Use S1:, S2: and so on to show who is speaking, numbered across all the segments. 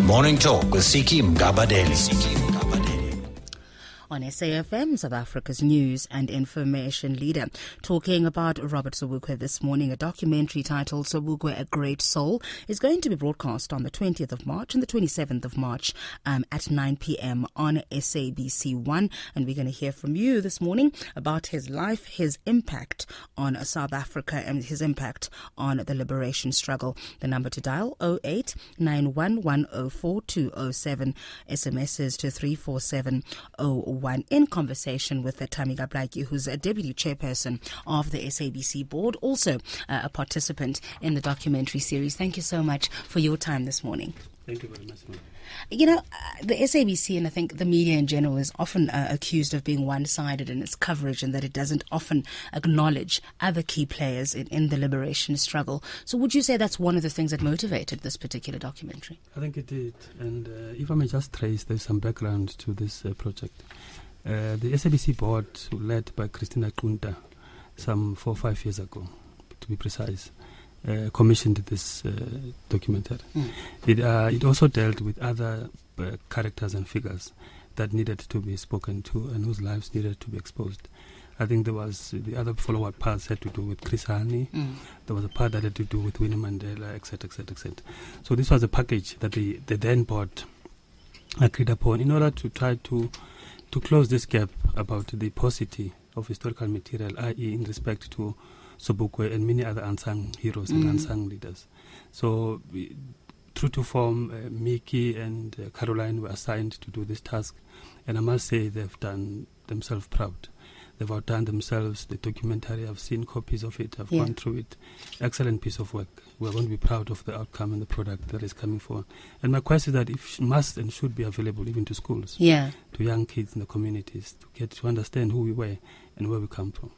S1: Morning Talk with Siki Mgabadeli.
S2: On SAFM, South Africa's news and information leader, talking about Robert Sobukwe this morning. A documentary titled Sobukwe, A Great Soul is going to be broadcast on the 20th of March and the 27th of March at 9 p.m. on SABC1. And we're going to hear from you this morning about his life, his impact on South Africa and his impact on the liberation struggle. The number to dial 0891104207, SMSs to 34701. In conversation with Tammy Gablaki, who's a deputy chairperson of the SABC board, also a participant in the documentary series. Thank you so much for your time this morning.
S3: Thank you very much, ma'am.
S2: You know, the SABC and I think the media in general is often accused of being one-sided in its coverage and that it doesn't often acknowledge other key players in the liberation struggle. So would you say that's one of the things that motivated this particular documentary?
S3: I think it did. And if I may just trace, there's some background to this project. The SABC board, led by Christina Kunta, some 4 or 5 years ago, to be precise, commissioned this documentary. It also dealt with other characters and figures that needed to be spoken to and whose lives needed to be exposed. I think there was the other follow-up parts had to do with Chris Hani. There was a part that had to do with Winnie Mandela, etc., etc., etc. So this was a package that the then board agreed upon in order to try to close this gap about the paucity of historical material, i.e. in respect to Sobukwe and many other unsung heroes and unsung leaders. So, true to form, Mickey and Caroline were assigned to do this task, and I must say they've done themselves proud. They've outdone themselves. The documentary, I've seen copies of it, I've gone through it. Excellent piece of work. We're going to be proud of the outcome and the product that is coming forward. And my question is that it must and should be available even to schools, to young kids in the communities, to get to understand who we were and where we come from.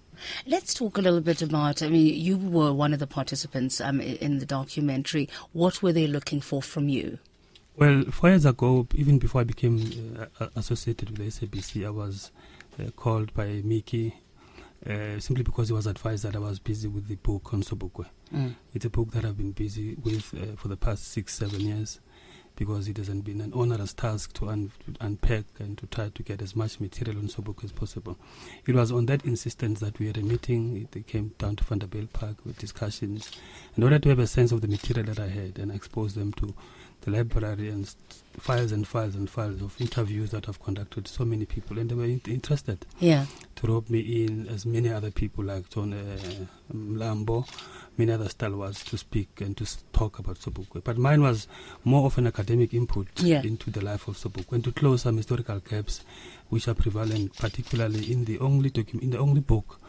S2: Let's talk a little bit about, I mean, you were one of the participants in the documentary. What were they looking for from you?
S3: Well, 4 years ago, even before I became associated with the SABC, I was called by Mickey simply because he was advised that I was busy with the book on Sobukwe. It's a book that I've been busy with for the past 6-7 years, because it has been an onerous task to unpack and to try to get as much material on Sobukwe as possible. It was on that insistence that we had a meeting. It came down to Vanderbilt Park with discussions in order to have a sense of the material that I had and expose them to the library and files and files and files of interviews that I've conducted so many people, and they were interested to rope me in, as many other people like John Mlambo, many other stalwarts, to speak and to talk about Sobukwe. But mine was more of an academic input into the life of Sobukwe and to close some historical gaps which are prevalent, particularly in the only book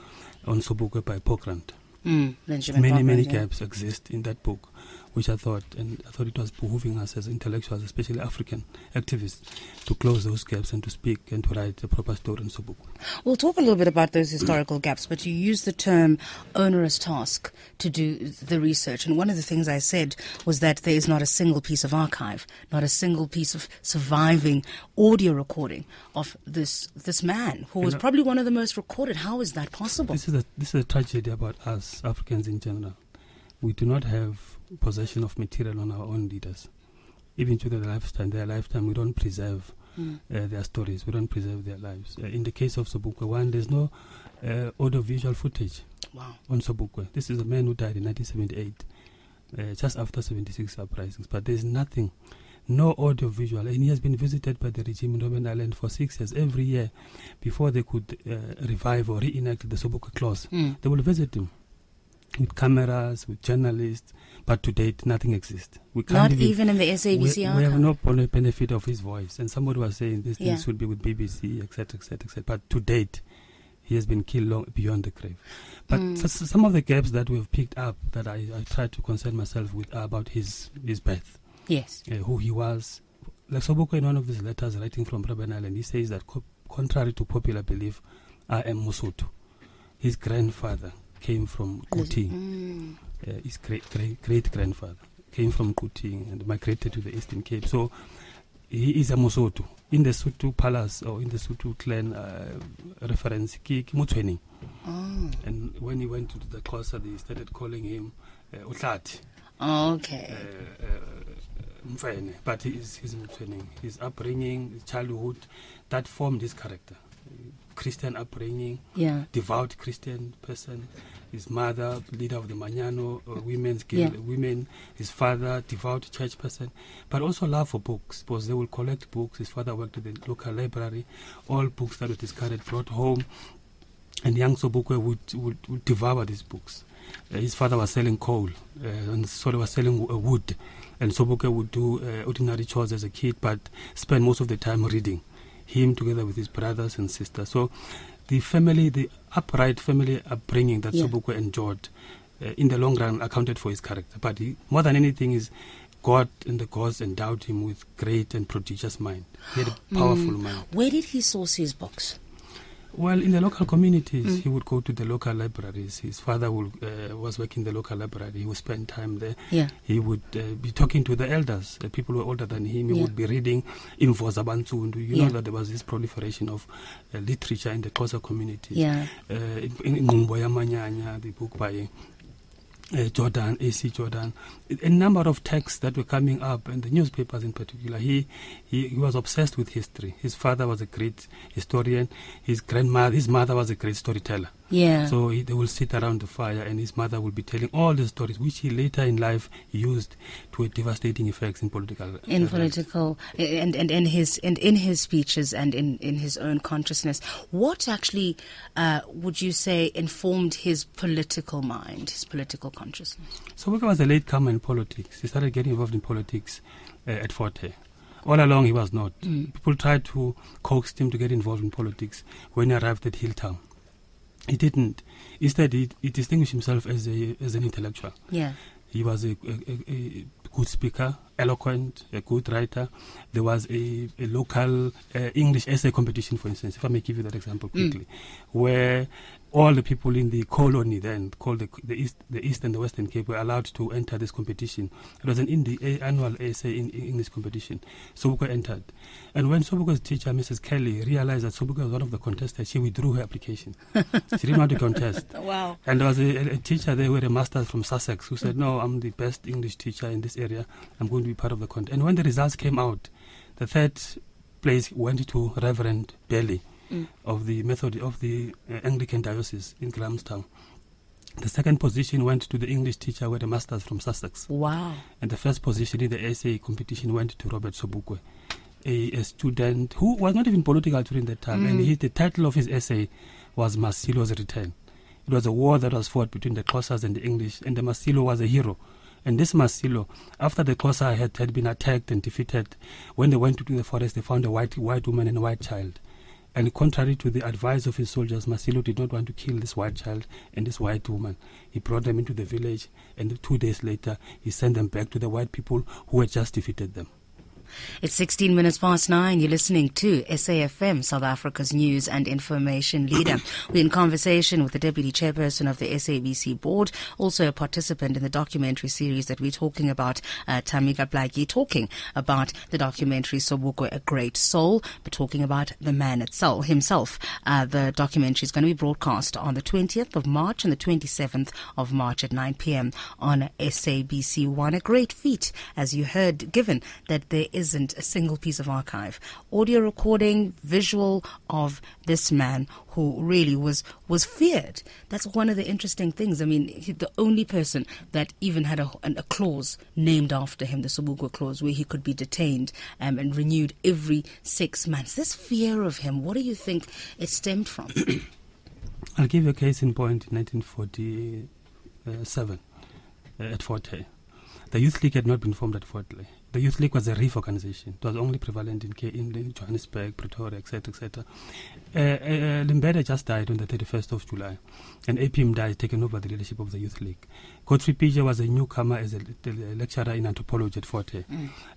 S3: on Sobukwe by Pokrant. Many gaps exist in that book, which I thought it was behooving us as intellectuals, especially African activists, to close those gaps and to speak and to write a proper story in Sobukwe.
S2: We'll talk a little bit about those historical gaps, but you used the term onerous task to do the research. And one of the things I said was that there is not a single piece of archive, not a single piece of surviving audio recording of this man who was probably one of the most recorded. How is that possible?
S3: This is a tragedy about us Africans in general. We do not have possession of material on our own leaders. Even to their lifetime, we don't preserve their stories, we don't preserve their lives. In the case of Sobukwe, there's no audio-visual footage on Sobukwe. This is a man who died in 1978, just after 76 uprisings, but there's nothing, no audio-visual, and he has been visited by the regime in Robben Island for 6 years. Every year, before they could revive or reenact the Sobukwe clause, they will visit him with cameras, with journalists, but to date, nothing exists. We can't
S2: Not even in the SABC archive?
S3: We have no benefit of his voice. And somebody was saying this thing should be with BBC, etc., etc., etc. But to date, he has been killed long beyond the grave. But some of the gaps that we have picked up that I tried to concern myself with are about his birth.
S2: Yes.
S3: Who he was. Like Sobukwe, in one of his letters writing from Robben Island, he says that contrary to popular belief, I am Mosotho. His grandfather came from Kuting. His great-grandfather came from Kuting and migrated to the Eastern Cape. So he is a Mosotho. In the Sotho palace or in the Sotho clan reference, ki Motswening. And when he went to the Xhosa, they started calling him Utlati.
S2: Okay.
S3: Mfene, but his upbringing, his childhood, that formed his character. Christian upbringing, devout Christian person. His mother, leader of the Manyano, women's guild, women. His father, devout church person, but also love for books, because they will collect books. His father worked at the local library. All books that were discarded brought home, and young Sobukwe would devour these books. His father was selling coal, and Sole was selling wood, and Sobukwe would do ordinary chores as a kid, but spend most of the time reading. Him together with his brothers and sisters. So the upright family upbringing that Sobukwe enjoyed, in the long run accounted for his character. But more than anything is God and the gods endowed him with great and prodigious mind. He had a powerful mind.
S2: Where did he source his books?
S3: Well, in the local communities, he would go to the local libraries. His father was working in the local library. He would spend time there.
S2: Yeah.
S3: He would be talking to the elders, people who were older than him. He would be reading Info Zabantundu. You know that there was this proliferation of literature in the Xhosa communities.
S2: Yeah.
S3: In Ngumboya Manyanya, the book by Jordan, A.C. Jordan, a number of texts that were coming up, and the newspapers in particular. He was obsessed with history. His father was a great historian. His mother was a great storyteller.
S2: Yeah.
S3: So they will sit around the fire, and his mother will be telling all the stories, which he later in life used to a devastating effects in political.
S2: In in his speeches and in his own consciousness. What actually would you say informed his political mind, his political consciousness?
S3: Sobukwe was a late comer in politics. He started getting involved in politics at Fort Hare. All along he was not. People tried to coax him to get involved in politics when he arrived at Hilltown. He didn't. Instead, he distinguished himself as an intellectual.
S2: Yeah.
S3: He was a good speaker, eloquent, a good writer. There was a local English essay competition, for instance, if I may give you that example quickly, where all the people in the colony then, called the East and the Western Cape, were allowed to enter this competition. It was an annual essay in English competition. Sobukwe entered. And when Sobukwe's teacher, Mrs. Kelly, realized that Sobukwe was one of the contestants, she withdrew her application. She didn't want to contest.
S2: Wow.
S3: And there was a teacher there with a master from Sussex who said, no, I'm the best English teacher in this area. I'm going to be part of the contest. And when the results came out, the third place went to Reverend Bailey of the Anglican Diocese in Grahamstown. The second position went to the English teacher with a master's from Sussex.
S2: Wow. And
S3: the first position in the essay competition went to Robert Sobukwe, a student who was not even political during that time. And the title of his essay was Masilo's Return. It was a war that was fought between the Xhosas and the English, and the Masilo was a hero. And this Masilo, after the Xhosa had been attacked and defeated, when they went into the forest, they found a white woman and a white child. And contrary to the advice of his soldiers, Masilo did not want to kill this white child and this white woman. He brought them into the village, and 2 days later, he sent them back to the white people who had just defeated them.
S2: It's 16 minutes past 9. You're listening to SAFM, South Africa's news and information leader. We're in conversation with the Deputy Chairperson of the SABC Board, also a participant in the documentary series that we're talking about, Tamika Blackie, talking about the documentary Sobukwe, A Great Soul, but talking about the man himself. The documentary is going to be broadcast on the 20th of March and the 27th of March at 9 p.m. on SABC 1. A great feat, as you heard, given that there isn't a single piece of archive, audio recording, visual of this man who really was feared. That's one of the interesting things. I mean, the only person that even had a clause named after him, the Sobukwe clause, where he could be detained and renewed every 6 months. This fear of him, what do you think it stemmed from?
S3: I'll give you a case in point. In 1947 at Fort Hare. The Youth League had not been formed at Fort Hare. The Youth League was a reef organization. It was only prevalent in Johannesburg, Pretoria, etc., etc. Limbede just died on the 31st of July, and APM died, taking over the leadership of the Youth League. Godfrey Pija was a newcomer as a lecturer in anthropology at Fort Hare,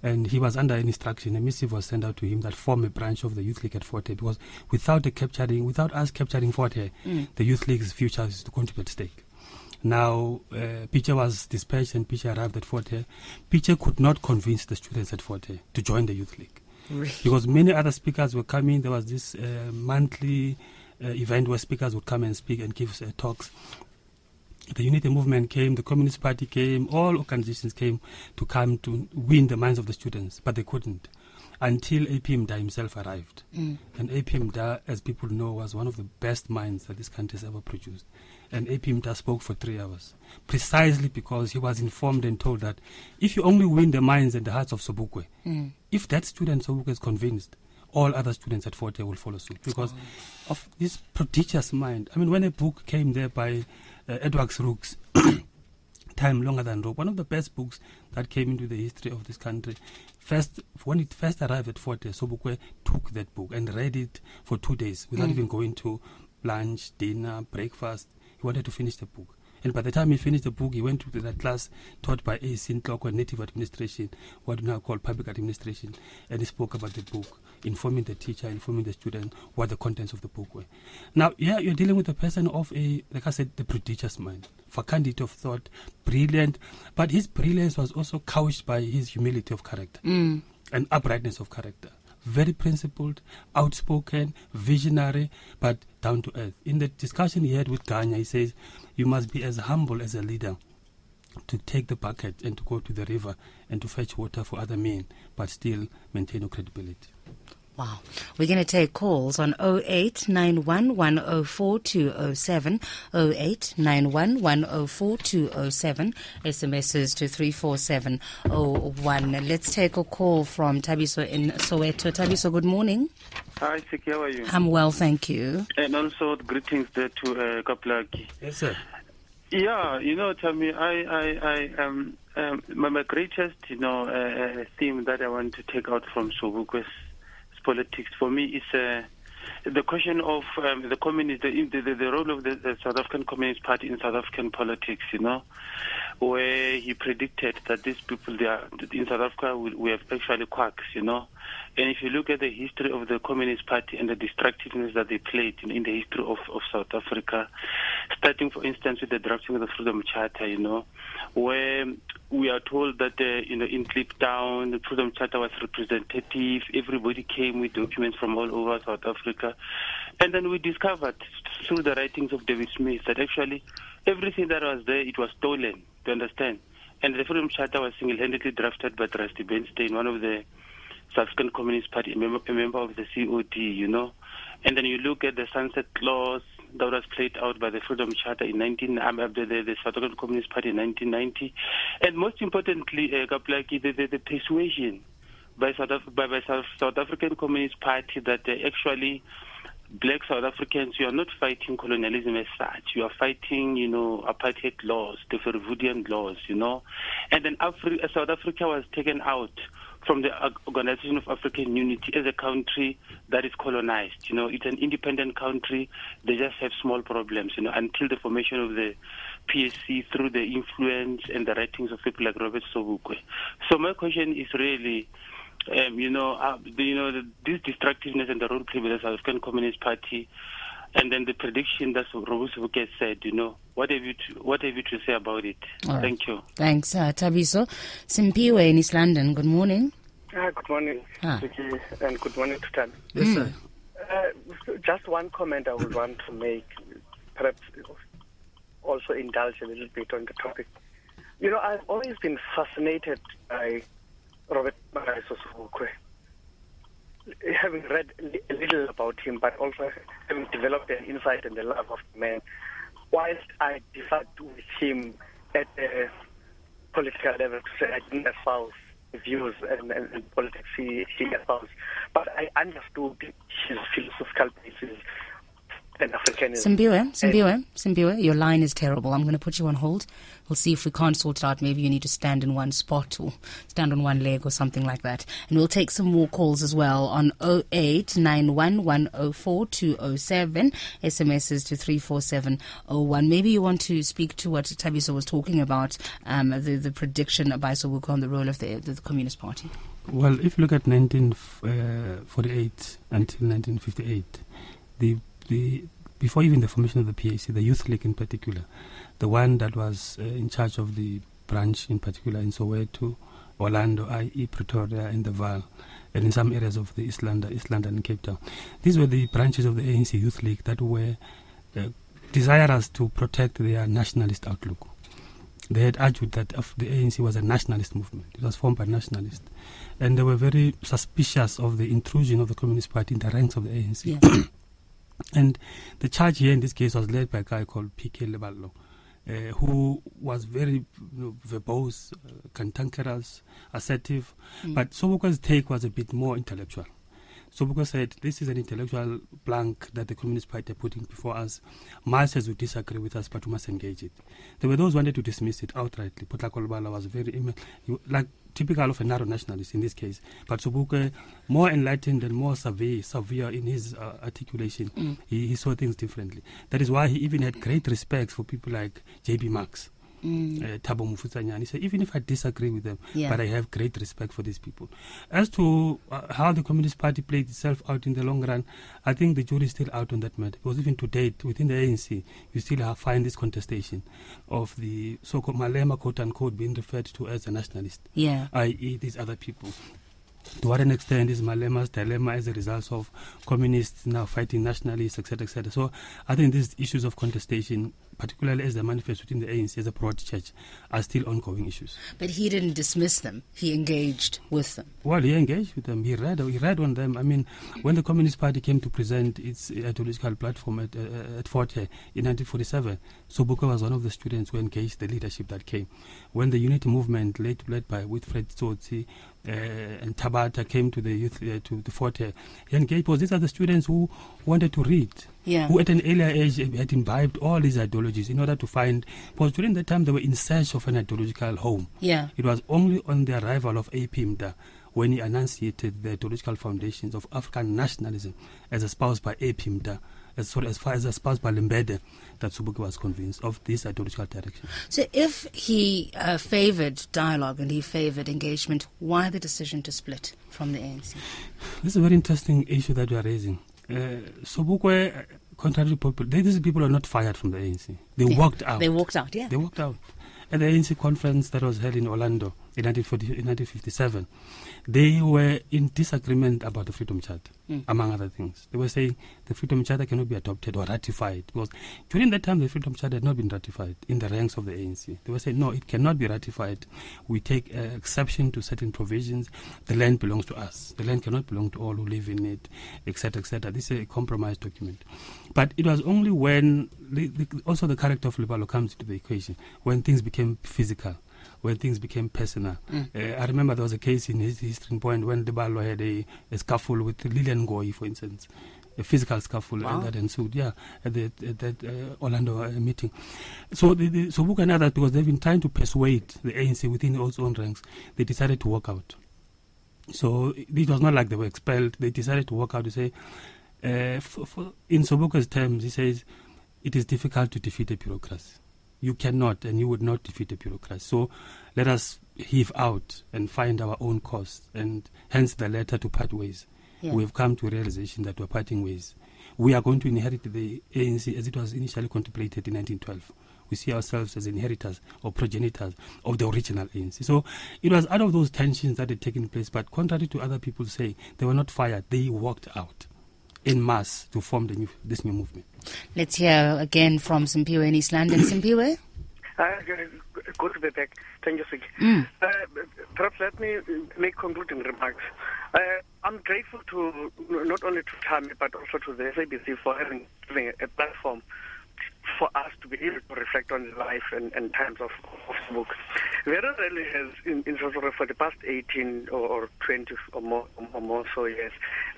S3: and he was under instruction. A missive was sent out to him that form a branch of the Youth League at Fort Hare, because without us capturing Fort Hare, the Youth League's future is going to be at stake. Now, Piche was dispatched and Piche arrived at Fort Hare. Piche could not convince the students at Fort Hare to join the Youth League.
S2: Really?
S3: Because many other speakers were coming. There was this monthly event where speakers would come and speak and give talks. the unity movement came, the Communist Party came, all organizations came to come to win the minds of the students, but they couldn't until A.P. Mda himself arrived. And A.P. Mda, as people know, was one of the best minds that this country has ever produced. And A.P. Mda spoke for 3 hours, precisely because he was informed and told that if you only win the minds and the hearts of Sobukwe, if that student Sobukwe is convinced, all other students at Fort Hare will follow suit because of this prodigious mind. I mean, when a book came there by Edward Rook's Time Longer Than Rope, one of the best books that came into the history of this country, when it first arrived at Fort Hare, Sobukwe took that book and read it for 2 days without even going to lunch, dinner, breakfast. He wanted to finish the book. And by the time he finished the book, he went to that class taught by A.C. Ntloko, Native Administration, what we now call Public Administration, and he spoke about the book, informing the teacher, informing the student what the contents of the book were. Now, you're dealing with a person of like I said, the prodigious mind, fecundity of thought, brilliant, but his brilliance was also couched by his humility of character and uprightness of character. Very principled, outspoken, visionary, but down to earth. In the discussion he had with Ganya, he says, you must be as humble as a leader to take the bucket and to go to the river and to fetch water for other men, but still maintain your credibility.
S2: Wow. We're going to take calls on 0891 104 207, 0891 104 207, SMSs to 34701. Let's take a call from Tabiso in Soweto. Tabiso, good morning.
S4: Hi, Siki, how are you?
S2: I'm well, thank you.
S4: And also greetings there to Kaplaki.
S3: Yes, sir.
S4: Yeah, Tammy, my greatest, theme that I want to take out from Sobukwe's politics for me is the question of the communist, the role of the South African Communist Party in South African politics, where he predicted that these people in South Africa we have actually quacks, And if you look at the history of the Communist Party and the destructiveness that they played in the history of South Africa, starting, for instance, with the drafting of the Freedom Charter, where we are told that, in Kliptown, the Freedom Charter was representative. Everybody came with documents from all over South Africa. And then we discovered through the writings of David Smith that actually everything that was there, it was stolen, you understand? And the Freedom Charter was single-handedly drafted by Rusty Bernstein, one of the South African Communist Party, a member of the COD, And then you look at the Sunset Clause that was played out by the Freedom Charter in the South African Communist Party in 1990. And most importantly, the persuasion by South African Communist Party that actually black South Africans, you are not fighting colonialism as such. You are fighting, apartheid laws, the Verwoodian laws, And then South Africa was taken out from the Organization of African Unity as a country that is colonized. It's an independent country. They just have small problems, until the formation of the PSC through the influence and the writings of people like Robert Sobukwe. So my question is really, this destructiveness and the role played by the South African Communist Party, and then the prediction that Robert Sobukwe said, what have you to say about it?
S2: All
S4: Thank
S2: right.
S4: you.
S2: Thanks, Tabiso. Simpiwe in East London, good morning.
S5: Good morning, Vicky, and good morning to Tammy.
S3: Yes, sir.
S5: Just one comment I would want to make, perhaps also indulge a little bit on the topic. I've always been fascinated by Robert Sobukwe, having read a little about him, but also having developed an insight and the love of man. Whilst I differed with him at a political level, to say I didn't espouse views and politics he espoused, but I understood his philosophical basis and Africanism. Simpiwe,
S2: your line is terrible. I'm going to put you on hold. We'll see if we can't sort it out. Maybe you need to stand in one spot or stand on one leg or something like that. And we'll take some more calls as well on 0891 104 207, SMSs to 34701. Maybe you want to speak to what Tabiso was talking about, the prediction by Sobukwe on the role of the Communist Party.
S3: Well, if you look at 1948 until 1958, before even the formation of the PAC, the Youth League in particular, the one that was in charge of the branch in particular in Soweto, Orlando, i.e. Pretoria, and the Vaal, and in some areas of the East London and Cape Town. These were the branches of the ANC Youth League that were desirous to protect their nationalist outlook. They had argued that the ANC was a nationalist movement. It was formed by nationalists. And they were very suspicious of the intrusion of the Communist Party in the ranks of the ANC.
S2: Yeah.
S3: And the charge here in this case was led by a guy called P.K. Leballo, who was very verbose, cantankerous, assertive. But Sobukwe's take was a bit more intellectual. Sobukwe said, this is an intellectual blank that the Communist Party are putting before us. Masses would disagree with us, but we must engage it. There were those who wanted to dismiss it outrightly. Potlako Lebala was very, like typical of a narrow nationalist in this case. But Sobukwe, more enlightened and more severe in his articulation, he saw things differently. That is why he even had great respect for people like J.B. Marx. Thabo Mofokeng. He said, even if I disagree with them, but I have great respect for these people. As to how the Communist Party played itself out in the long run, I think the jury is still out on that matter. Because even to date, within the ANC, you still find this contestation of the so-called Malema, quote-unquote, being referred to as a nationalist, i.e. these other people. To what an extent is Malema's dilemma as a result of communists now fighting nationalists, etc., etc. So I think these issues of contestation, particularly as they manifest within the ANC as a broad church, are still ongoing issues.
S2: But he didn't dismiss them. He engaged with them.
S3: Well, he engaged with them. He read on them. I mean, when the Communist Party came to present its ideological platform at Fort Hare in 1947, Sobukwe was one of the students who engaged the leadership that came. When the Unity Movement, led by Wilfred Tsotsi and Tabata, came to the youth to the Fort Hare, he engaged because these are the students who wanted to read. Who at an earlier age had imbibed all these ideologies in order to find, because during that time they were in search of an ideological home. It was only on the arrival of A.P. Mda when he enunciated the ideological foundations of African nationalism as espoused by A.P. Mda, as far as espoused by Lembede, that Sobukwe was convinced of this ideological direction.
S2: So if he favoured dialogue and he favoured engagement, why the decision to split from the ANC?
S3: This is a very interesting issue that we are raising. Sobukwe, contrary to people, these people are not fired from the ANC. They walked out.
S2: They walked out,
S3: They walked out. At the ANC conference that was held in Orlando in 1957, they were in disagreement about the Freedom Charter, among other things. They were saying the Freedom Charter cannot be adopted or ratified, because during that time the Freedom Charter had not been ratified in the ranks of the ANC. They were saying, no, it cannot be ratified. We take exception to certain provisions. The land belongs to us. The land cannot belong to all who live in it, etc., etc. This is a compromise document. But it was only when also the character of Lebalo comes into the equation, when things became physical, when things became personal. I remember there was a case in his history point when Lebalo had a scuffle with Lilian Ngoyi, for instance, a physical scuffle that ensued, at that Orlando meeting. So Sobukwe and others, because they've been trying to persuade the ANC within its own ranks, they decided to walk out. So it was not like they were expelled. They decided to walk out to say, in Sobukwe's terms, he says, it is difficult to defeat a bureaucracy. You cannot and you would not defeat a bureaucracy. So let us heave out and find our own course, and hence the letter to part ways. We have come to a realization that we're parting ways. We are going to inherit the ANC as it was initially contemplated in 1912. We see ourselves as inheritors or progenitors of the original ANC. So it was out of those tensions that had taken place, but contrary to other people say, they were not fired, they walked out in mass to form this new movement.
S2: Let's hear again from Simpiwe in East London. Simpiwe?
S5: Good to be back. Thank you, Siki. Perhaps let me make concluding remarks. I'm grateful to not only to Tami but also to the SABC for having a platform for us to be able to reflect on the life and times of Sobukwe. Very rarely has, in South Africa, for the past 18 or 20 or more so years,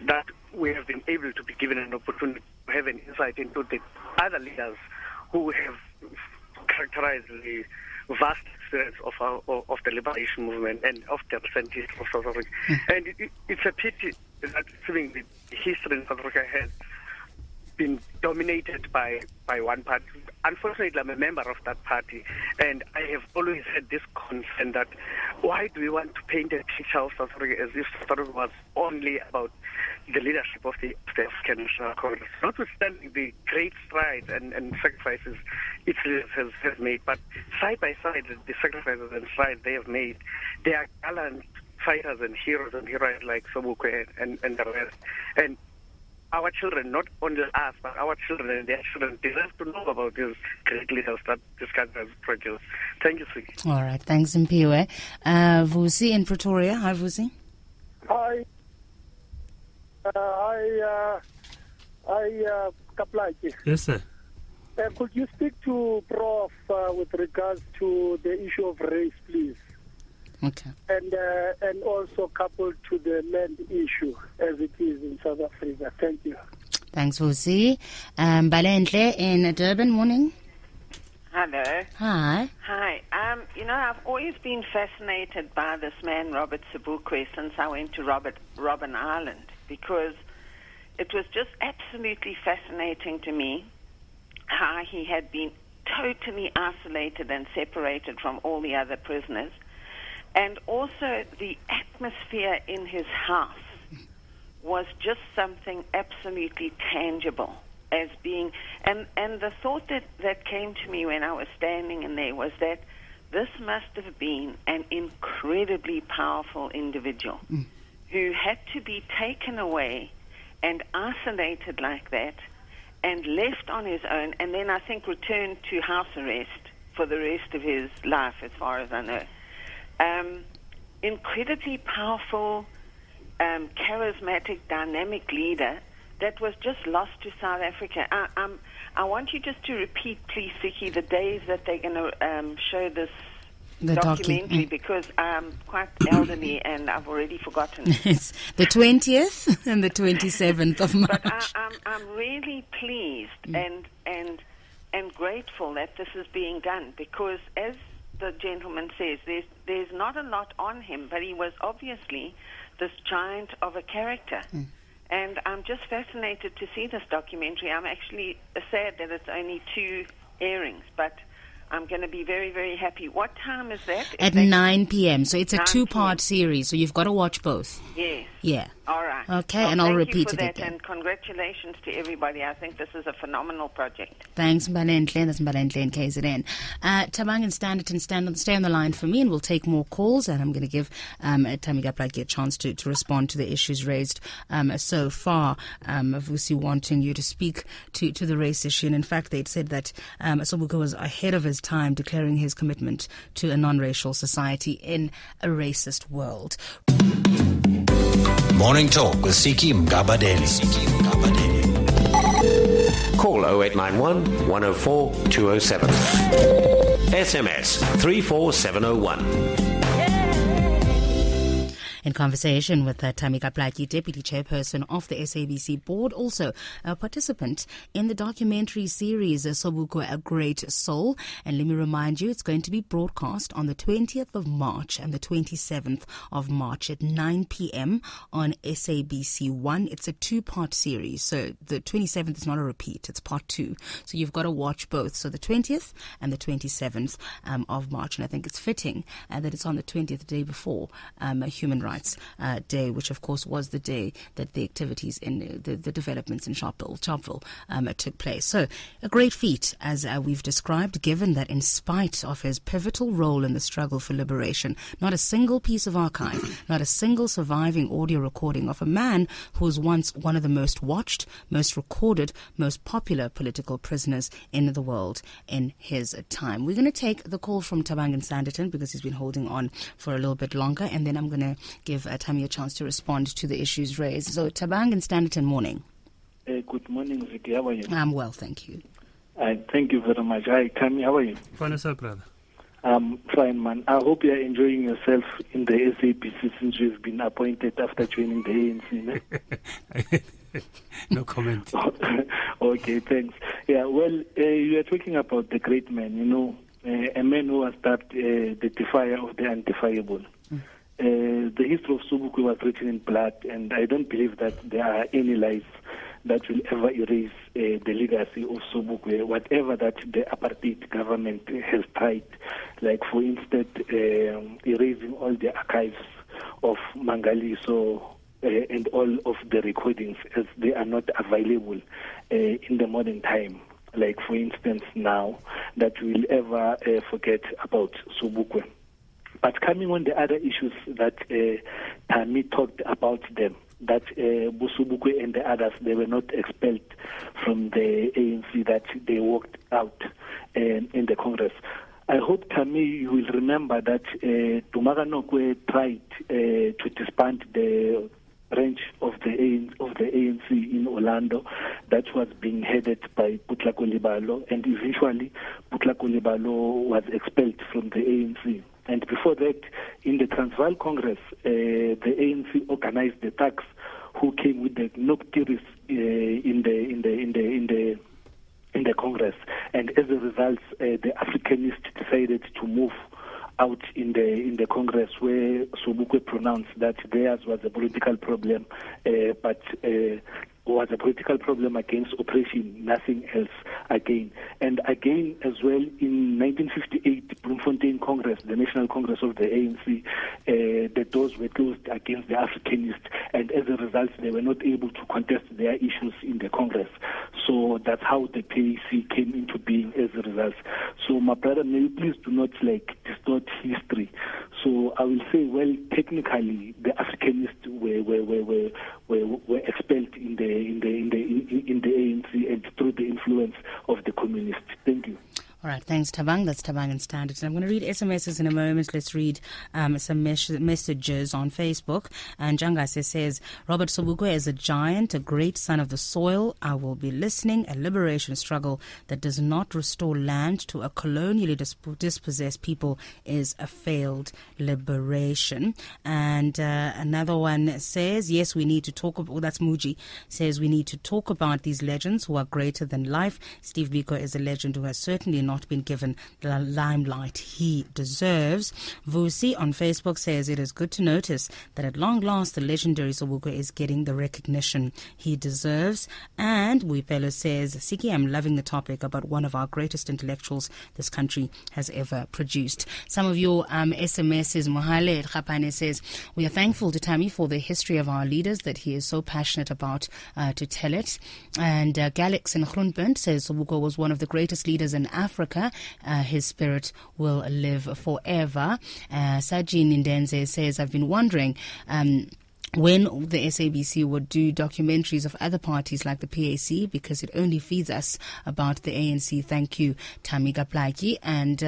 S5: that we have been able to be given an opportunity to have an insight into the other leaders who have characterized the vast experience of the liberation movement and of the recent history of South Africa. And it's a pity that the history in South Africa has been dominated by one party. Unfortunately, I'm a member of that party, and I have always had this concern that why do we want to paint a picture of South Africa as if South Africa was only about the leadership of the African National Congress, notwithstanding the great strides and sacrifices its leaders has made, but side by side, the sacrifices and strides they have made, they are gallant fighters and heroes and heroines like Sobukwe and the rest. And our children, not only us, but our children and their children deserve to know about these great leaders that this country has produced. Thank you, Siki.
S2: All right, thanks, Mpiwe. Vusi in Pretoria. Hi, Vusi.
S6: Hi. Kaplaki.
S3: Yes, sir.
S6: Could you speak to Prof with regards to the issue of race, please?
S2: Okay.
S6: And also coupled to the land issue as it is in South Africa. Thank you.
S2: Thanks, Vusi. Balenhle in Durban, morning.
S7: Hello.
S2: Hi.
S7: Hi. I've always been fascinated by this man, Robert Sobukwe, since I went to Robben Island, because it was just absolutely fascinating to me how he had been totally isolated and separated from all the other prisoners, and also the atmosphere in his house was just something absolutely tangible as being, and the thought that came to me when I was standing in there was that this must have been an incredibly powerful individual who had to be taken away and isolated like that and left on his own, and then I think returned to house arrest for the rest of his life, as far as I know. Incredibly powerful, charismatic, dynamic leader that was just lost to South Africa. I want you just to repeat, please, Siki, the days that they're going to show this documentary, because I'm quite elderly and I've already forgotten.
S2: It's the 20th and the 27th of March.
S7: But I'm really pleased and grateful that this is being done, because as the gentleman says, there's not a lot on him, but he was obviously this giant of a character. And I'm just fascinated to see this documentary. I'm actually sad that it's only 2 airings, but I'm going to be very, very happy. What time is that?
S2: At 9 p.m. So it's a 2-part series, so you've got to watch both.
S7: Yes.
S2: Yeah.
S7: All right.
S2: Okay, and I'll repeat it
S7: again.
S2: again.
S7: And congratulations to everybody. I think this is a phenomenal project.
S2: Thanks, Mbalenhle. That's Mbalenhle in KZN. Tabang and Standerton, stay on the line for me, and we'll take more calls. And I'm going to give Tammy Gaplaki a chance to respond to the issues raised so far. Vusi wanting you to speak to the race issue. And in fact, they'd said that Sobukwe was ahead of his time, declaring his commitment to a non-racial society in a racist world.
S1: Morning Talk with Siki Mgabadeli.
S8: Call 0891 104 207. SMS 34701.
S2: In conversation with Tammy Gaplaki, Deputy Chairperson of the SABC Board, also a participant in the documentary series Sobukwe, A Great Soul. And let me remind you, it's going to be broadcast on the 20th of March and the 27th of March at 9 p.m. on SABC 1. It's a 2-part series, so the 27th is not a repeat, it's part 2. So you've got to watch both, so the 20th and the 27th of March. And I think it's fitting that it's on the 20th, the day before Human Rights Day, which of course was the day that the activities in the developments in Sharpeville took place. So a great feat, as we've described, given that in spite of his pivotal role in the struggle for liberation, not a single piece of archive, not a single surviving audio recording of a man who was once one of the most watched, most recorded, most popular political prisoners in the world in his time. We're going to take the call from Tabang and Standerton because he's been holding on for a little bit longer, and then I'm going to give Tammy a chance to respond to the issues raised. So, Tabang and Standerton, morning.
S9: Good morning, Vicky. How are you?
S2: I'm well, thank you.
S9: Thank you very much. Hi, Tammy. How are you?
S3: Fine, sir, brother.
S9: Fine, man. I hope you are enjoying yourself in the SABC since you've been appointed after joining the ANC.
S3: No comment.
S9: Okay, thanks. Yeah, well, you are talking about the great man, a man who has started the defier of the undefiable. The history of Sobukwe was written in blood, and I don't believe that there are any lies that will ever erase the legacy of Sobukwe, whatever that the apartheid government has tried, like, for instance, erasing all the archives of Mangaliso and all of the recordings, as they are not available in the modern time. Like, for instance, now, that we'll ever forget about Sobukwe. But coming on the other issues that Tammy talked about them, that Sobukwe and the others, they were not expelled from the ANC, that they walked out in the Congress. I hope, Tammy, you will remember that Tumaganokwe tried to disband the branch of the ANC in Orlando that was being headed by Putlako Libalo, and eventually Putlako Libalo was expelled from the ANC. And before that, in the Transvaal Congress, the ANC organized the thugs who came with the noctiris in the Congress, and as a result, the Africanists decided to move out in the Congress, where Sobukwe pronounced that theirs was a political problem, but was a political problem against oppression, nothing else again. And again, as well, in 1958, Bloemfontein Congress, the National Congress of the ANC, the doors were closed against the Africanists, and as a result, they were not able to contest their issues in the Congress. So that's how the PAC came into being as a result. So, my brother, may you please do not distort history. So I will say, well, technically, the Africanists were expelled in the ANC and through the influence of the communists. Thank you.
S2: All right, thanks, Tabang. That's Tabang and Standard. I'm going to read SMSs in a moment. Let's read some messages on Facebook. And Jangase says, Robert Sobukwe is a giant, a great son of the soil. I will be listening. A liberation struggle that does not restore land to a colonially dispossessed people is a failed liberation. And another one says, yes, we need to talk about, that's Muji, says we need to talk about these legends who are greater than life. Steve Biko is a legend who has certainly not been given the limelight he deserves. Vusi on Facebook says it is good to notice that at long last the legendary Sobukwe is getting the recognition he deserves. And Wipelo says, Siki, I'm loving the topic about one of our greatest intellectuals this country has ever produced. Some of your SMSs, Mohale Khapane says, we are thankful to Tammy for the history of our leaders that he is so passionate about to tell it. And Galix in Groenpunt says Sobukwe was one of the greatest leaders in Africa. His spirit will live forever. Sajin Indenze says, I've been wondering when the SABC would do documentaries of other parties like the PAC, because it only feeds us about the ANC. Thank you, Tami Gaplaki. And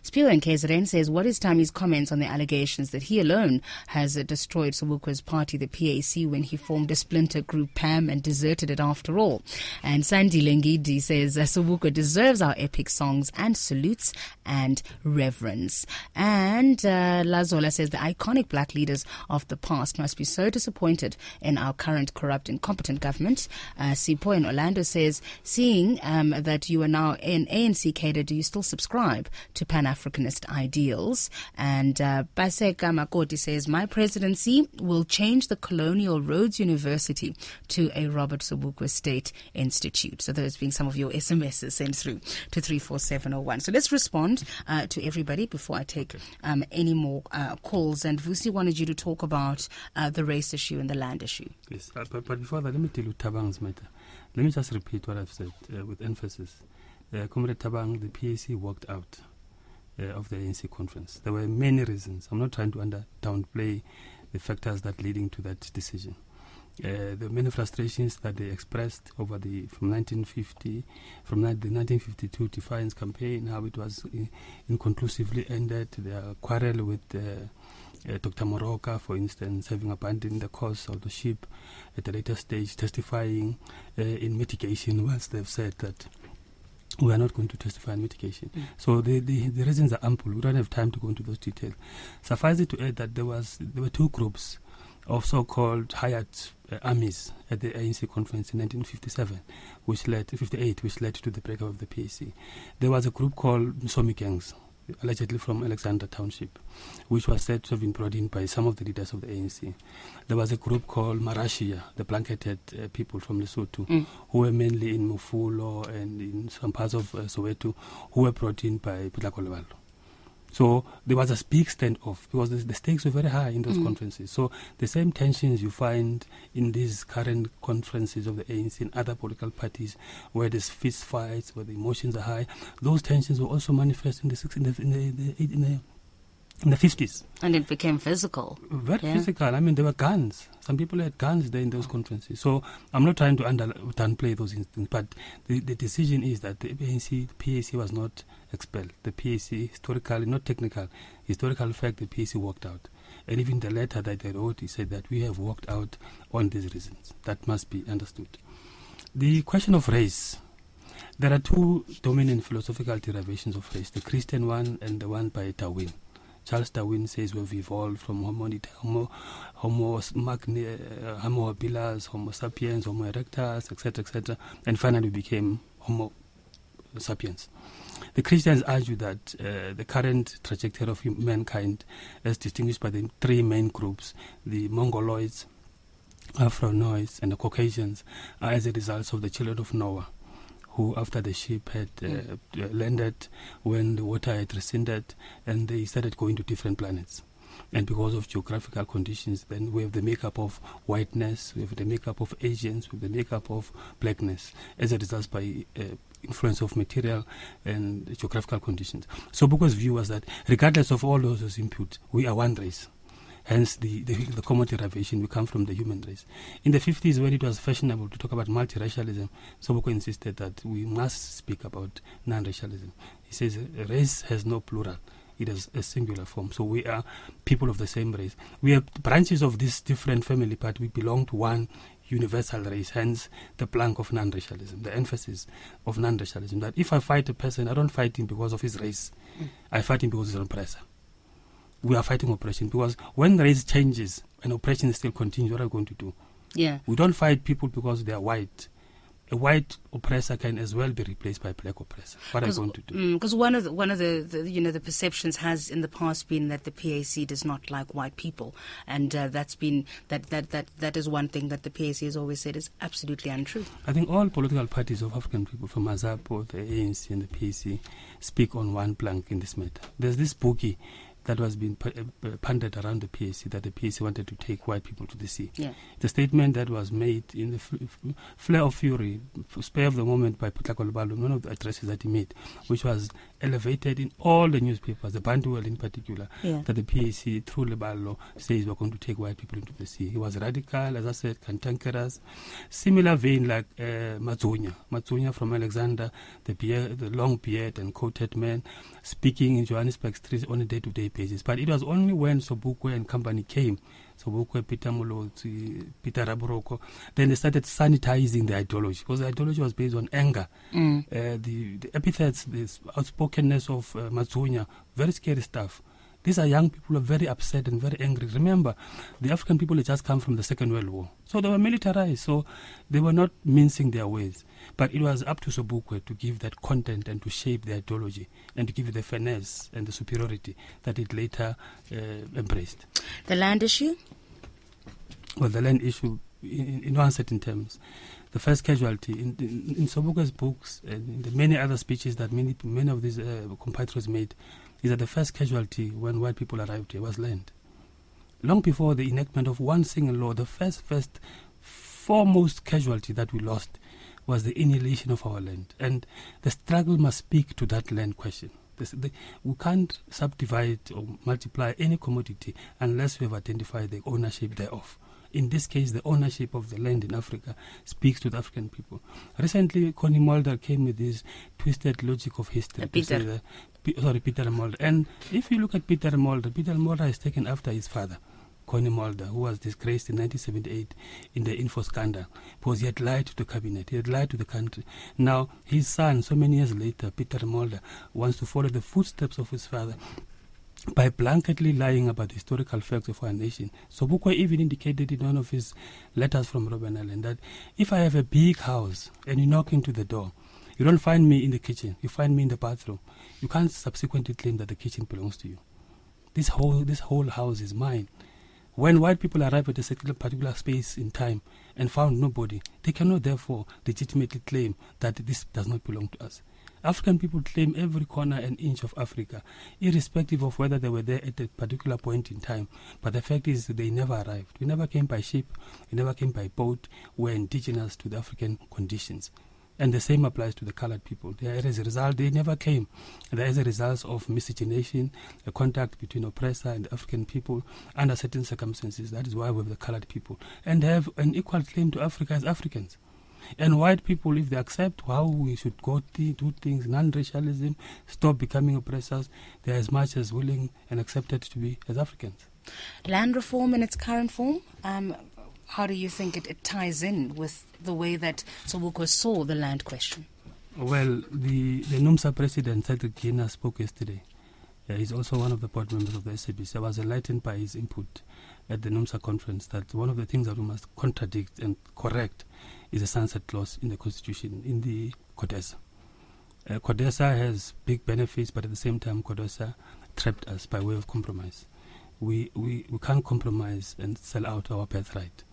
S2: Spio and KZN says, what is Tami's comments on the allegations that he alone has destroyed Sobukwe's party, the PAC, when he formed a splinter group, PAM, and deserted it after all? And Sandy Lengidi says, Sobukwe deserves our epic songs and salutes and reverence. And Lazola says, the iconic black leaders of the past must be so disappointed in our current corrupt, incompetent government. Sipo in Orlando says, seeing that you are now in ANC cadre, do you still subscribe to Pan-Africanist ideals? And Baseka Makoti says, my presidency will change the Colonial Roads University to a Robert Sobukwe State Institute. So those being some of your SMSs sent through to 34701. So let's respond to everybody before I take any more calls. And Vusi wanted you to talk about the race issue and the land issue.
S3: Yes, but before that, let me tell you Tabang's matter. Let me just repeat what I've said with emphasis. Comrade Tabang, the PAC walked out of the ANC conference. There were many reasons. I'm not trying to downplay the factors that leading to that decision. There were many frustrations that they expressed over the 1952 defiance campaign, how it was inconclusively ended, their quarrel with Dr. Moroka, for instance, having abandoned the cause of the ship at a later stage, testifying in mitigation, whilst they've said that we are not going to testify in mitigation. So the reasons are ample. We don't have time to go into those details. Suffice it to add that there were two groups of so-called hired armies at the ANC conference in 1957, which led to the breakup of the PAC. There was a group called Msomi gangs, allegedly from Alexander Township, which was said to have been brought in by some of the leaders of the ANC. There was a group called Marashia, the blanketed people from Lesotho, who were mainly in Mufulo and in some parts of Soweto, who were brought in by Putlako Libalo. So there was a big standoff because the stakes were very high in those conferences. So the same tensions you find in these current conferences of the ANC and other political parties, where there's fist fights, where the emotions are high, those tensions were also manifest in the in the 50s.
S2: And it became physical.
S3: Very physical. I mean, there were guns. Some people had guns there in those conferences. So I'm not trying to downplay those instances, but the decision is that the PAC was not expelled. The PAC, historically, not technical, historical fact, the PAC walked out. And even the letter that they wrote, he said that we have walked out on these reasons. That must be understood. The question of race. There are two dominant philosophical derivations of race, the Christian one and the one by Darwin. Charles Darwin says we've evolved from Homo habilis, Homo sapiens, Homo erectus, etc., and finally became Homo sapiens. The Christians argue that the current trajectory of mankind, as distinguished by the three main groups, the Mongoloids, Afro-Noids, and the Caucasians, are as a result of the children of Noah, who after the ship had landed, when the water had receded, and they started going to different planets. And because of geographical conditions, then we have the makeup of whiteness, we have the makeup of Asians, we have the makeup of blackness, as a result by influence of material and geographical conditions. So Sobukwe's view was that regardless of all those inputs, we are one race. Hence the common derivation, we come from the human race. In the 50s, when it was fashionable to talk about multiracialism, Sobukwe insisted that we must speak about non-racialism. He says race has no plural. It has a singular form. So we are people of the same race. We are branches of this different family, but we belong to one universal race, hence the plank of non-racialism, the emphasis of non-racialism, that if I fight a person, I don't fight him because of his race. I fight him because he's an oppressor. We are fighting oppression, because when race changes and oppression still continues, what are we going to do?
S2: Yeah.
S3: We don't fight people because they are white. A white oppressor can as well be replaced by a black oppressor. What are we going to do?
S2: Because one of the perceptions has in the past been that the PAC does not like white people, and that's been that is one thing that the PAC has always said is absolutely untrue.
S3: I think all political parties of African people, from AZAPO, the ANC, and the PAC, speak on one plank in this matter. There's this bookie that was being punted around the PAC, that the PAC wanted to take white people to the sea.
S2: Yeah.
S3: The statement that was made in the flare of fury, spare of the moment by Potlako Lebalo, one of the addresses that he made, which was elevated in all the newspapers, the Bantu world in particular, that the PAC, through Lebalo, says we're going to take white people into the sea. He was radical, as I said, cantankerous. Similar vein like Matsunya from Alexander, the long beard and coated man, speaking in Johannesburg streets on a day-to-day basis. But it was only when Sobukwe and company came, Sobukwe, Peter Molotsi, Peter Raboroko, then they started sanitizing the ideology, because the ideology was based on anger. The epithets, the outspokenness of Matsunya, very scary stuff. These are young people who are very upset and very angry. Remember, the African people had just come from the Second World War. So they were militarized, so they were not mincing their ways. But it was up to Sobukwe to give that content and to shape the ideology and to give it the finesse and the superiority that it later embraced.
S2: The land issue?
S3: Well, the land issue, in one certain terms, the first casualty in Sobukwe's books and in the many other speeches that many of these compatriots made, is that the first casualty when white people arrived here was land. Long before the enactment of one single law, the first foremost casualty that we lost was the annihilation of our land. And the struggle must speak to that land question. We can't subdivide or multiply any commodity unless we have identified the ownership thereof. In this case, the ownership of the land in Africa speaks to the African people. Recently, Connie Mulder came with this twisted logic of history. Peter Mulder. And if you look at Peter Mulder is taken after his father, Connie Mulder, who was disgraced in 1978 in the info scandal, because he had lied to the cabinet, he had lied to the country. Now, his son, so many years later, Peter Mulder, wants to follow the footsteps of his father by blanketly lying about the historical facts of our nation. Sobukwe even indicated in one of his letters from Robben Island that if I have a big house and you knock into the door, you don't find me in the kitchen, you find me in the bathroom, you can't subsequently claim that the kitchen belongs to you. This whole house is mine. When white people arrive at a particular space in time and found nobody, they cannot therefore legitimately claim that this does not belong to us. African people claim every corner and inch of Africa, irrespective of whether they were there at a particular point in time. But the fact is they never arrived. We never came by ship, we never came by boat. We were indigenous to the African conditions. And the same applies to the colored people. As a result, they never came. And as a result of miscegenation, a contact between oppressor and the African people under certain circumstances. That is why we have the colored people. And they have an equal claim to Africa as Africans. And white people, if they accept how we should do things, non-racialism, stop becoming oppressors, they are as much as willing and accepted to be as Africans.
S2: Land reform in its current form, how do you think it ties in with the way that Sobukwe saw the land question?
S3: Well, the NUMSA president, Cedric Gina, spoke yesterday. He's also one of the board members of the SABC. I was enlightened by his input at the NUMSA conference that one of the things that we must contradict and correct is a sunset clause in the Constitution, in the CODESA. CODESA has big benefits, but at the same time, CODESA trapped us by way of compromise. We can't compromise and sell out our birthright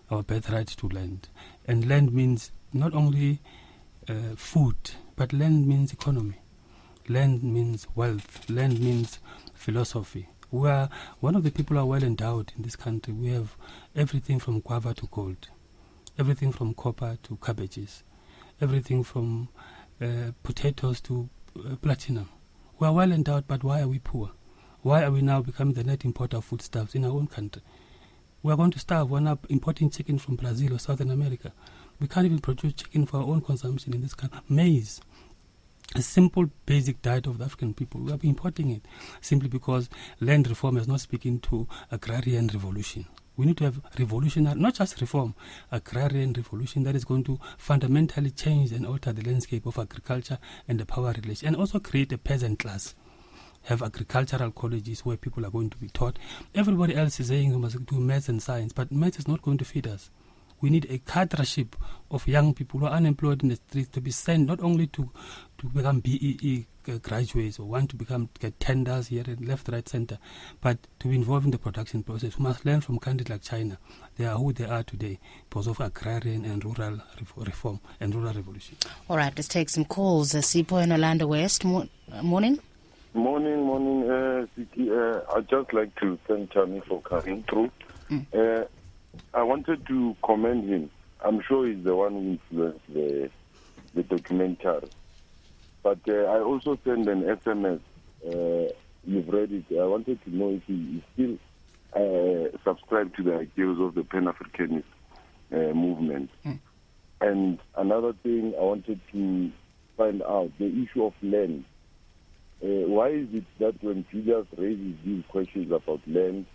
S3: to land. And land means not only food, but land means economy. Land means wealth. Land means philosophy. We are one of the people who are well endowed in this country. We have everything from guava to gold, everything from copper to cabbages, everything from potatoes to platinum. We are well endowed, but why are we poor? Why are we now becoming the net importer of foodstuffs in our own country? We are going to starve. We're now importing chicken from Brazil or Southern America. We can't even produce chicken for our own consumption in this country. Maize, a simple basic diet of the African people. We are importing it simply because land reform is not speaking to agrarian revolution. We need to have revolutionary, not just reform, agrarian revolution that is going to fundamentally change and alter the landscape of agriculture and the power relation, and also create a peasant class. Have agricultural colleges where people are going to be taught. Everybody else is saying we must do maths and science, but maths is not going to feed us. We need a cadreship of young people who are unemployed in the streets to be sent not only to become BEE graduates or want to get tenders here and left, right, center, but to be involved in the production process. We must learn from countries like China. They are who they are today because of agrarian and rural reform and rural revolution.
S2: All right, let's take some calls. Sipho in Orlando West. Morning.
S10: Morning, Siki. I'd just like to thank Chami for coming through. I wanted to commend him. I'm sure he's the one who influenced the documentary. But I also sent an SMS. You've read it. I wanted to know if he still subscribed to the ideals of the Pan-Africanist movement. And another thing I wanted to find out, the issue of land. Why is it that when Julius raises these questions about land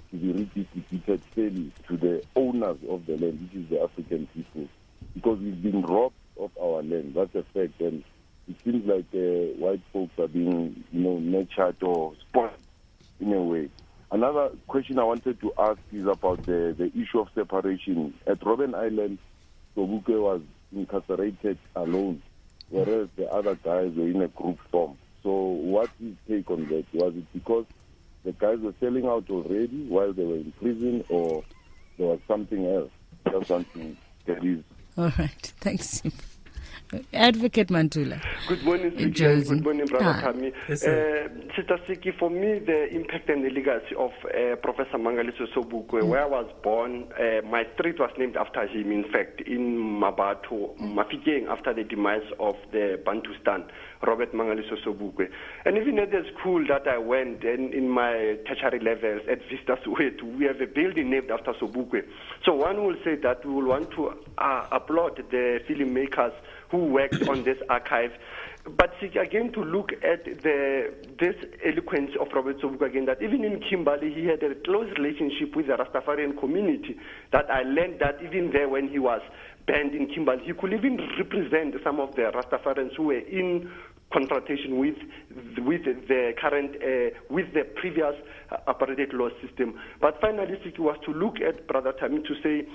S10: to be redistributed fairly to the owners of the land, which is the African people? Because we've been robbed of our land, that's a fact, and it seems like white folks are being, nurtured or spoiled in a way. Another question I wanted to ask is about the issue of separation. At Robben Island, Sobukwe was incarcerated alone, whereas the other guys were in a group form. So what's his take on that? Was it because the guys were selling out already while they were in prison, or there was something else? Just want to get his...
S2: All right, thanks. Advocate Mantula.
S11: Good morning, Siki. Good morning, Brother Kami. Sister Siki, for me, the impact and the legacy of Professor Mangaliso Sobukwe, where I was born, my street was named after him, in fact, in Mabato, Mafikeng, after the demise of the Bantustan, Robert Mangaliso Sobukwe. And even at the school that I went, and in my tertiary levels at Vista Soweto, we have a building named after Sobukwe. So one will say that we will want to applaud the filmmakers who worked on this archive. But again, to look at this eloquence of Robert Sobukwe again, that even in Kimberley, he had a close relationship with the Rastafarian community, that I learned that even there when he was banned in Kimberley, he could even represent some of the Rastafarians who were in confrontation with the current, with the previous apartheid law system. But finally, it was to look at Brother Tami to say,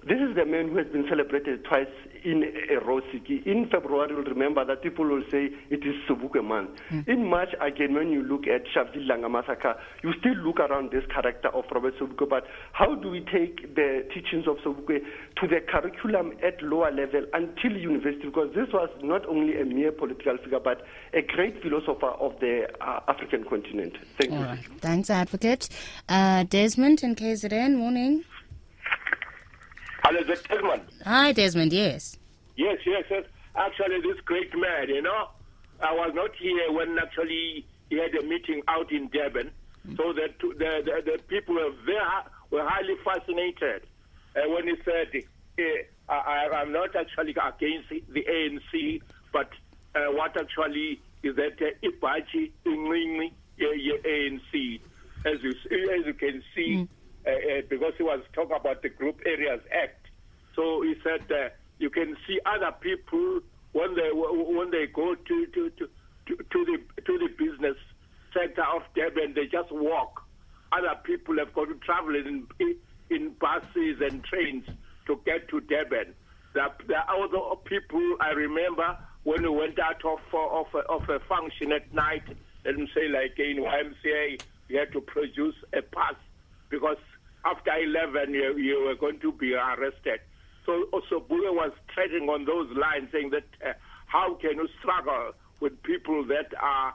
S11: this is the man who has been celebrated twice in a row. In February, you'll remember that people will say it is Sobukwe man. In March, again, when you look at Sharpeville Langa massacre, you still look around this character of Robert Sobukwe. But how do we take the teachings of Sobukwe to the curriculum at lower level until university? Because this was not only a mere political figure, but a great philosopher of the African continent. Thank you.
S2: Right. Thanks, Advocate. Desmond in KZN, morning.
S12: Hello, Desmond.
S2: Hi, Desmond, yes.
S12: Yes. actually this great man, I was not here when actually he had a meeting out in Durban. So that the people were highly fascinated when he said, I'm not actually against the ANC, but what actually is that Ipachi in ANC, as you can see, because he was talking about the Group Areas Act. So he said you can see other people when they go to the business sector of Durban, they just walk. Other people have got to travel in buses and trains to get to Durban. There are other people, I remember, when we went out of a function at night, let me say like in YMCA, you had to produce a pass because after 11 you were going to be arrested. So Sobukwe was treading on those lines, saying that how can you struggle with people that are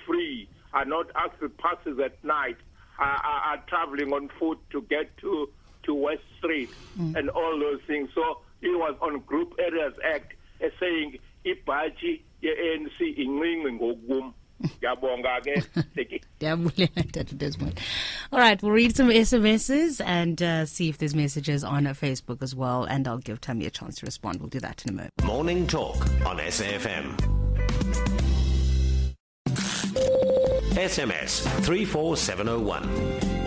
S12: free, are not after passes at night, are traveling on foot to get to West Street and all those things. So he was on Group Areas Act saying, Ipachi, ANC, inqinqi ngokum.
S2: All right, we'll read some SMSs and see if there's messages on Facebook as well, and I'll give Tammy a chance to respond. We'll do that in a moment.
S8: Morning Talk on SAFM. SMS 34701.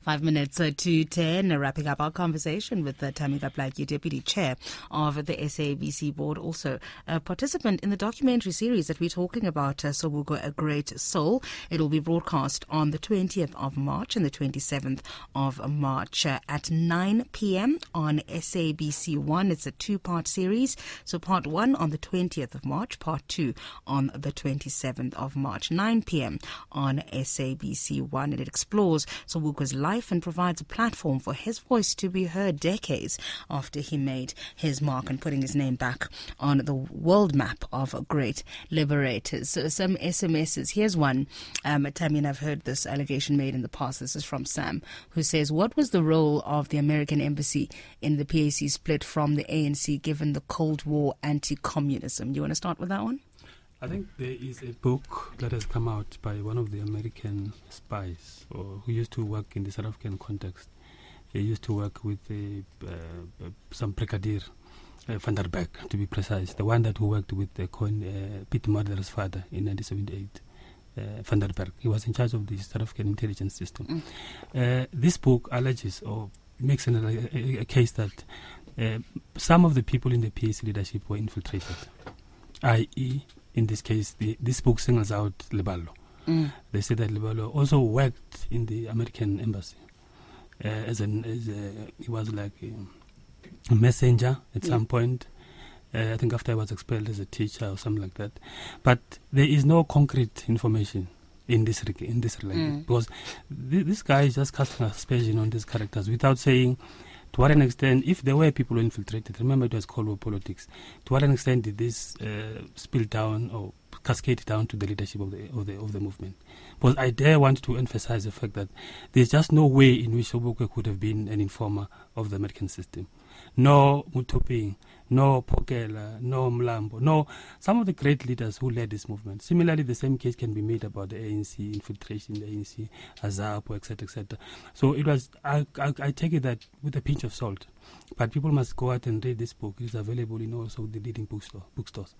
S2: 5 minutes to 10, wrapping up our conversation with Tammy Kaplaki, Deputy Chair of the SABC Board, also a participant in the documentary series that we're talking about, Sobukwe, A Great Soul. It will be broadcast on the 20th of March and the 27th of March at 9 p.m. on SABC 1. It's a two-part series. So part 1 on the 20th of March, part 2 on the 27th of March, 9 p.m. on SABC 1. And it explores Sobukwe's life and provides a platform for his voice to be heard decades after he made his mark and putting his name back on the world map of great liberators. So some SMSs. Here's one. Tammy, and I've heard this allegation made in the past. This is from Sam, who says, what was the role of the American embassy in the PAC split from the ANC given the Cold War anti-communism? You want to start with that one?
S3: I think there is a book that has come out by one of the American spies who used to work in the South African context. He used to work with some Brigadier Van der Beek, to be precise, the one that who worked with Pieter Murder's father in 1978. Van der Beek. He was in charge of the South African intelligence system. This book alleges or makes a case that some of the people in the PAC leadership were infiltrated, i.e., in this case, this book singles out Leballo. They say that Leballo also worked in the American embassy he was like a messenger at some point. I think after I was expelled as a teacher or something like that. But there is no concrete information in this relation because this guy is just casting aspersion on these characters without saying to what an extent, if there were people who infiltrated, remember it was Cold War politics, to what an extent did this spill down or cascade down to the leadership of the movement? Because I dare want to emphasize the fact that there's just no way in which Sobukwe could have been an informer of the American system. No Mutuping, no Pokela, no Mlambo, no some of the great leaders who led this movement. Similarly, the same case can be made about the ANC infiltration, the ANC, Azapo, etc., etc. So it was. I take it that with a pinch of salt, but people must go out and read this book. It's available in also the leading bookstores.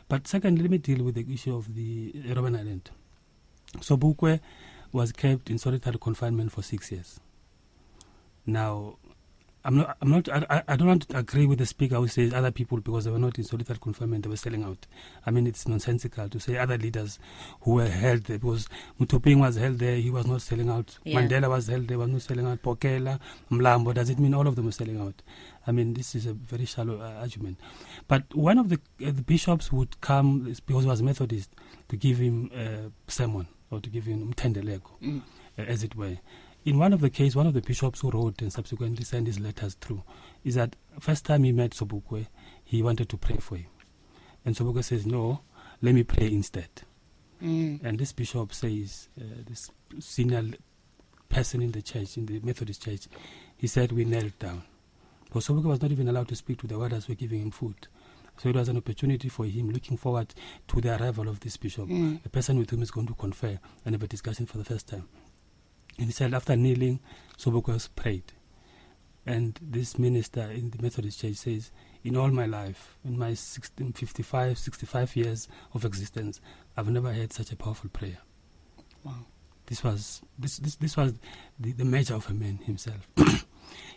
S3: But second, let me deal with the issue of the Robben Island. Sobukwe was kept in solitary confinement for 6 years. Now, I don't want to agree with the speaker who says other people, because they were not in solitary confinement, they were selling out. I mean, it's nonsensical to say other leaders who were held there, because Mutuping was held there, he was not selling out. Yeah. Mandela was held there, was not selling out. Pokela, Mlambo, does it mean all of them were selling out? I mean, this is a very shallow argument. But one of the bishops would come, because he was Methodist, to give him a sermon, or to give him Mtendeleko, as it were. In one of the cases, one of the bishops who wrote and subsequently sent his letters through, is that first time he met Sobukwe, he wanted to pray for him. And Sobukwe says, no, let me pray instead. And this bishop says, this senior person in the church, in the Methodist church, he said, we knelt down. Because Sobukwe was not even allowed to speak to the warders who were giving him food. So it was an opportunity for him, looking forward to the arrival of this bishop, a person with whom he's going to confer and have a discussion for the first time. And he said after kneeling, Sobukwe prayed. And this minister in the Methodist Church says, in all my life, in my 65 years of existence, I've never heard such a powerful prayer.
S2: Wow.
S3: This was the measure of a man himself.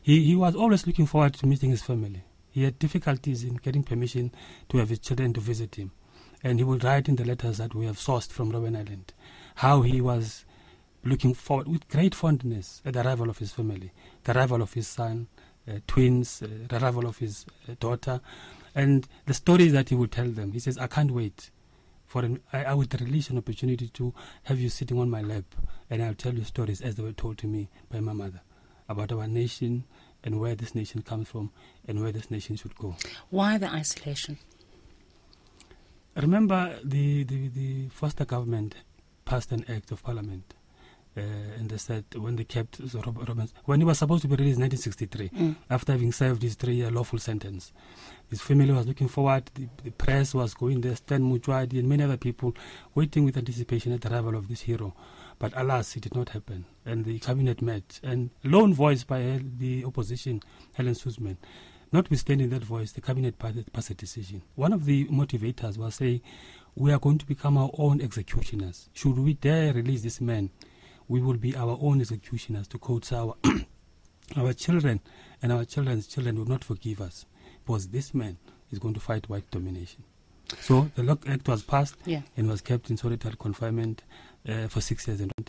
S3: He was always looking forward to meeting his family. He had difficulties in getting permission to have his children to visit him. And he would write in the letters that we have sourced from Robben Island how he was looking forward with great fondness at the arrival of his family, the arrival of his son, twins, the arrival of his daughter, and the stories that he would tell them. He says, I can't wait. I would release an opportunity to have you sitting on my lap, and I'll tell you stories as they were told to me by my mother about our nation and where this nation comes from and where this nation should go.
S2: Why the isolation?
S3: Remember, the Foster government passed an act of parliament, and they said when they kept Robben, when he was supposed to be released in 1963, after having served his 3-year lawful sentence, his family was looking forward, the press was going there, Stan Mujwadi and many other people waiting with anticipation at the arrival of this hero. But alas, it did not happen. And the cabinet met, and lone voice by the opposition, Helen Suzman. Notwithstanding that voice, the cabinet passed a decision. One of the motivators was saying, we are going to become our own executioners. Should we dare release this man, we will be our own executioners, to quote our children and our children's children will not forgive us, because this man is going to fight white domination. So the Lock Act was passed and was kept in solitary confinement for 6 years and